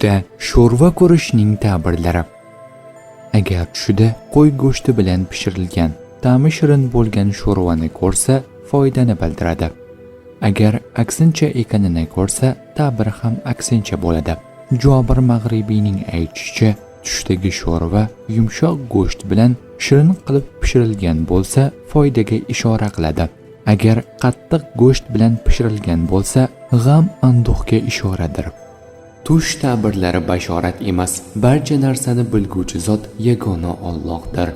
Tushda sho'rva ko'rishning ta'birlari. Agar tushida qo'y go'shti bilan pishirilgan, ta'mi shirin bo'lgan sho'rvani ko'rsa, foydani bildiradi. Agar aksincha ekanini ko'rsa, ta'bir ham aksincha bo'ladi. Jobir Mag'ribiyning aytishicha, tushdagi sho'rva yumshoq go'sht bilan shirin qilib pishirilgan bo'lsa, foydaga ishora qiladi. Agar qattiq go'sht bilan pishirilgan bo'lsa, g'am anduhga ishoradir. Tush ta'birlari bashorat emas, barcha narsani bilguvchi zot yagona Allohdir.